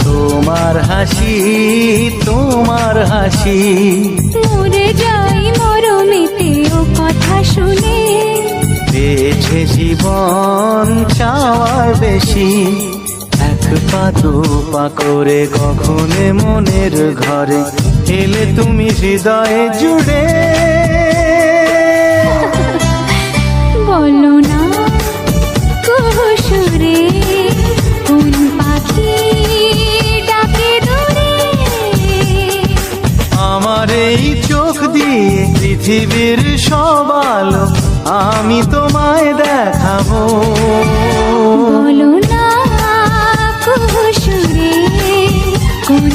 তোমার হাসি, তোমার হাসি। মরে যাই মরমেতে ও কথা শুনে, পেয়েছে জীবন চাওয়ার বেশি। এক পা দু পা করে কখনে মনের ঘরে এলে তুমি হৃদয়ে জুড়ে। বলো না কুহুসুরে কোন পাখি ডাকে দূরে। আমার এই চোখ দিয়ে পৃথিবীর সব আলো আমি তোমায় দেখাবো। বলো না কুহুসুরে কোন